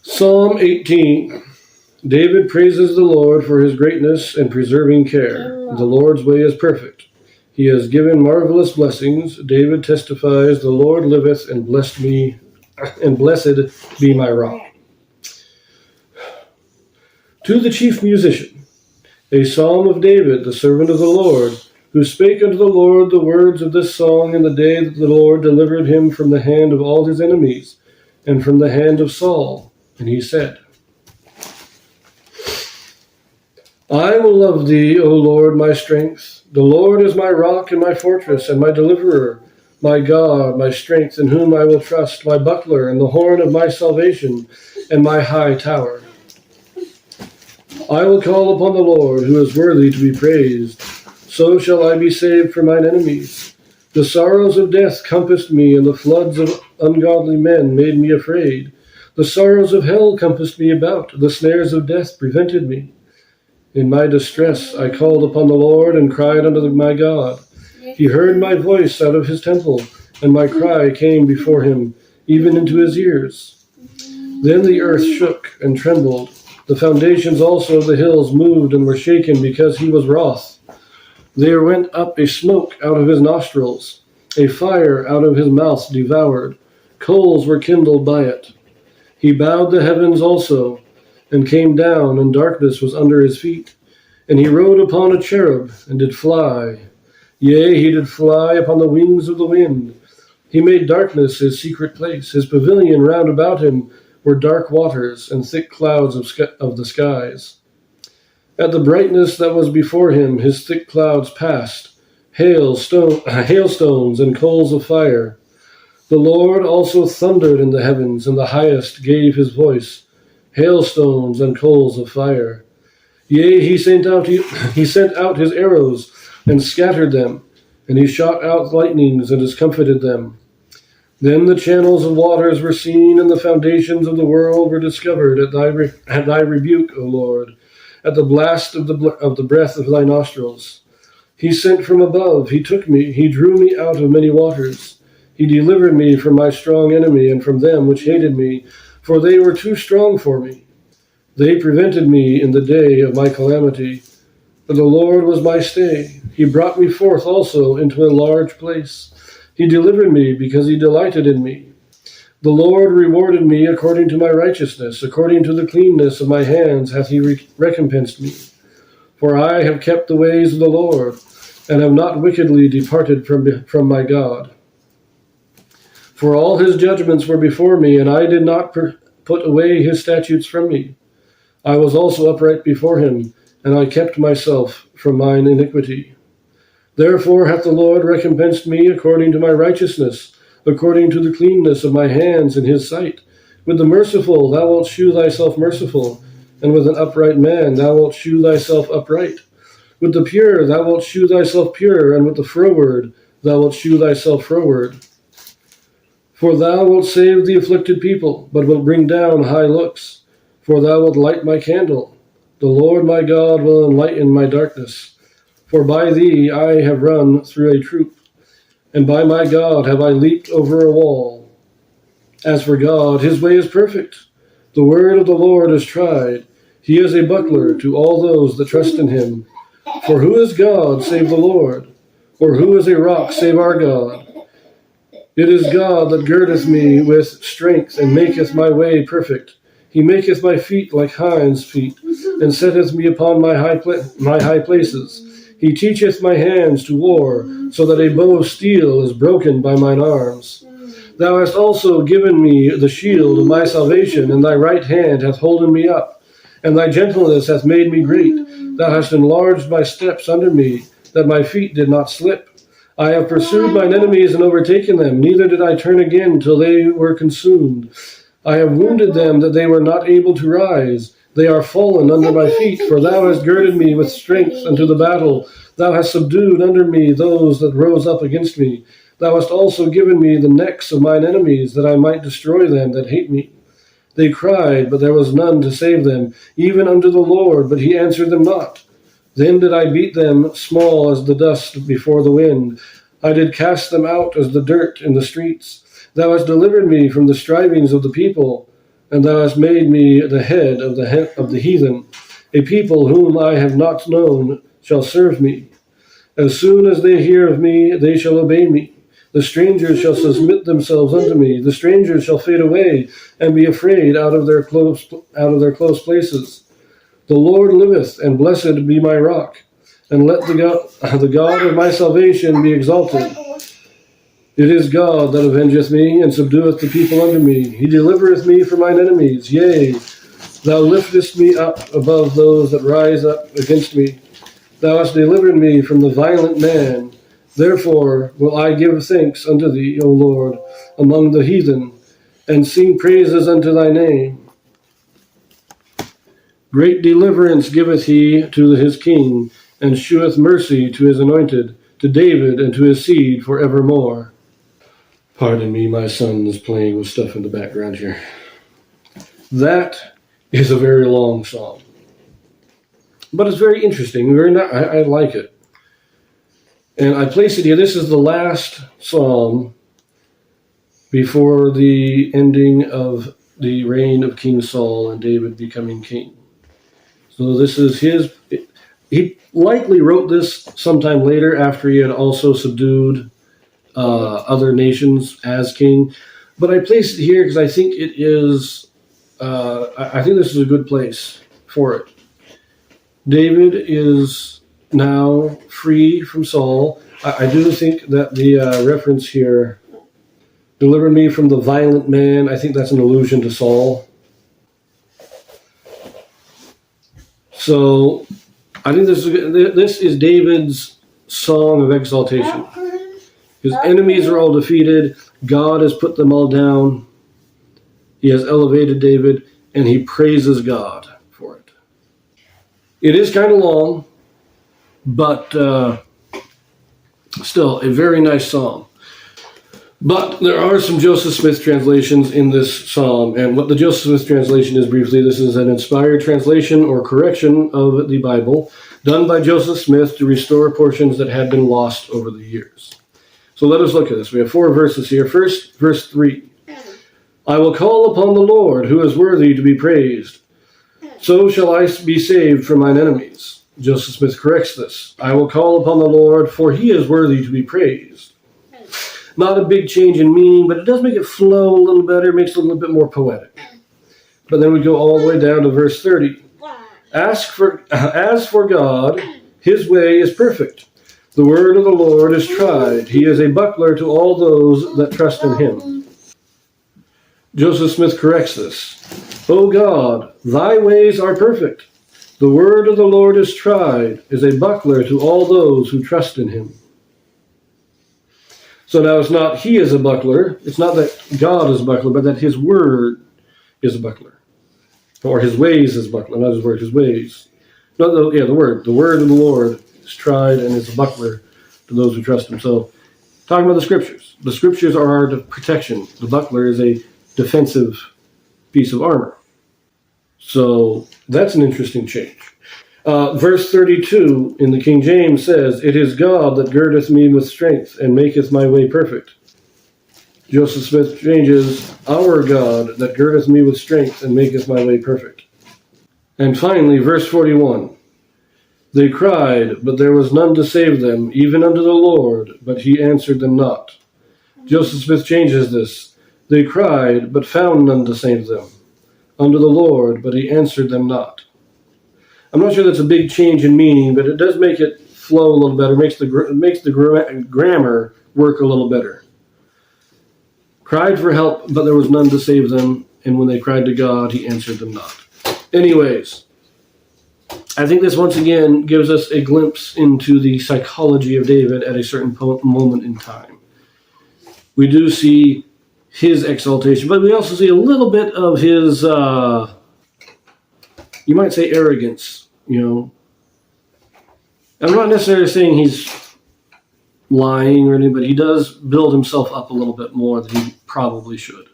Psalm 18. David praises the Lord for his greatness and preserving care. The Lord's way is perfect. He has given marvelous blessings. David testifies, the Lord liveth, and blessed be my rock. To the chief musician, a psalm of David, the servant of the Lord, who spake unto the Lord the words of this song in the day that the Lord delivered him from the hand of all his enemies, and from the hand of Saul. And he said, I will love thee, O Lord, my strength. The Lord is my rock and my fortress and my deliverer, my God, my strength, in whom I will trust, my buckler and the horn of my salvation, and my high tower. I will call upon the Lord, who is worthy to be praised. So shall I be saved from mine enemies. The sorrows of death compassed me, and the floods of ungodly men made me afraid. The sorrows of hell compassed me about. The snares of death prevented me. In my distress I called upon the Lord and cried unto my God. He heard my voice out of his temple, and my cry came before him, even into his ears. Then the earth shook and trembled. The foundations also of the hills moved and were shaken because he was wroth. There went up a smoke out of his nostrils. A fire out of his mouth devoured. Coals were kindled by it. He bowed the heavens also, and came down, and darkness was under his feet. And he rode upon a cherub, and did fly. Yea, he did fly upon the wings of the wind. He made darkness his secret place. His pavilion round about him were dark waters, and thick clouds of the skies. At the brightness that was before him, his thick clouds passed, hailstones and coals of fire. The Lord also thundered in the heavens, and the highest gave his voice, hailstones and coals of fire. Yea, he sent out his arrows, and scattered them, and he shot out lightnings, and discomfited them. Then the channels of waters were seen, and the foundations of the world were discovered at thy rebuke, O Lord, at the blast of the breath of thy nostrils. He sent from above, he took me, he drew me out of many waters. He delivered me from my strong enemy, and from them which hated me, for they were too strong for me. They prevented me in the day of my calamity, but the Lord was my stay. He brought me forth also into a large place. He delivered me because he delighted in me. The Lord rewarded me according to my righteousness, according to the cleanness of my hands hath he recompensed me. For I have kept the ways of the Lord, and have not wickedly departed from my God. For all his judgments were before me, and I did not put away his statutes from me. I was also upright before him, and I kept myself from mine iniquity. Therefore hath the Lord recompensed me according to my righteousness, according to the cleanness of my hands in his sight. With the merciful thou wilt shew thyself merciful, and with an upright man thou wilt shew thyself upright. With the pure thou wilt shew thyself pure, and with the froward thou wilt shew thyself froward. For thou wilt save the afflicted people, but wilt bring down high looks. For thou wilt light my candle. The Lord my God will enlighten my darkness. For by thee I have run through a troop, and by my God have I leaped over a wall. As for God, his way is perfect. The word of the Lord is tried. He is a buckler to all those that trust in him. For who is God save the Lord? Or who is a rock save our God? It is God that girdeth me with strength, and maketh my way perfect. He maketh my feet like hinds' feet, and setteth me upon my high places. He teacheth my hands to war, so that a bow of steel is broken by mine arms. Thou hast also given me the shield of my salvation, and thy right hand hath holden me up, and thy gentleness hath made me great. Thou hast enlarged my steps under me, that my feet did not slip. I have pursued mine enemies and overtaken them, neither did I turn again till they were consumed. I have wounded them that they were not able to rise. They are fallen under my feet, for thou hast girded me with strength unto the battle. Thou hast subdued under me those that rose up against me. Thou hast also given me the necks of mine enemies, that I might destroy them that hate me. They cried, but there was none to save them, even unto the Lord, but he answered them not. Then did I beat them small as the dust before the wind. I did cast them out as the dirt in the streets. Thou hast delivered me from the strivings of the people. and thou hast made me the head of the heathen. A people whom I have not known shall serve me. As soon as they hear of me, they shall obey me. The strangers shall submit themselves unto me. The strangers shall fade away and be afraid out of their close places. The Lord liveth, and blessed be my rock, and let the God of my salvation be exalted. It is God that avengeth me, and subdueth the people under me. He delivereth me from mine enemies. Yea, thou liftest me up above those that rise up against me. Thou hast delivered me from the violent man. Therefore will I give thanks unto thee, O Lord, among the heathen, and sing praises unto thy name. Great deliverance giveth he to his king, and sheweth mercy to his anointed, to David and to his seed for evermore. Pardon me, my son is playing with stuff in the background here. That is a very long psalm. But it's very interesting. I like it. And I place it here. This is the last psalm before the ending of the reign of King Saul and David becoming king. So this is he likely wrote this sometime later after he had also subdued other nations as king. But I placed it here because I think it is, I think this is a good place for it. David is now free from Saul. I do think that the reference here, deliver me from the violent man, I think that's an allusion to Saul. So I think this is David's song of exaltation. His enemies are all defeated. God has put them all down. He has elevated David, and he praises God for it. It is kind of long, but still a very nice psalm. But there are some Joseph Smith translations in this psalm, and what the Joseph Smith translation is briefly, this is an inspired translation or correction of the Bible done by Joseph Smith to restore portions that had been lost over the years. So let us look at this. We have 4 verses here. First, verse 3. I will call upon the Lord, who is worthy to be praised. So shall I be saved from mine enemies. Joseph Smith corrects this. I will call upon the Lord, for he is worthy to be praised. Not a big change in meaning, but it does make it flow a little better, makes it a little bit more poetic. But then we go all the way down to verse 30. As for God, his way is perfect. The word of the Lord is tried. He is a buckler to all those that trust in him. Joseph Smith corrects this. O God, thy ways are perfect. The word of the Lord is tried, is a buckler to all those who trust in him. So now it's not he is a buckler. It's not that God is a buckler, but that his word is a buckler. Or his ways is a buckler, not his word, his ways. No, the word. The word of the Lord is tried and is a buckler to those who trust him. So, talking about the scriptures. The scriptures are our protection. The buckler is a defensive piece of armor. So, that's an interesting change. Verse 32 in the King James says, It is God that girdeth me with strength and maketh my way perfect. Joseph Smith changes, Our God that girdeth me with strength and maketh my way perfect. And finally, verse 41. They cried, but there was none to save them, even unto the Lord, but he answered them not. Joseph Smith changes this. They cried, but found none to save them. Unto the Lord, but he answered them not. I'm not sure that's a big change in meaning, but it does make it flow a little better. Makes the grammar work a little better. Cried for help, but there was none to save them, and when they cried to God, he answered them not. Anyways, I think this once again gives us a glimpse into the psychology of David at a certain moment in time. We do see his exaltation, but we also see a little bit of his, you might say, arrogance, I'm not necessarily saying he's lying or anything, but he does build himself up a little bit more than he probably should.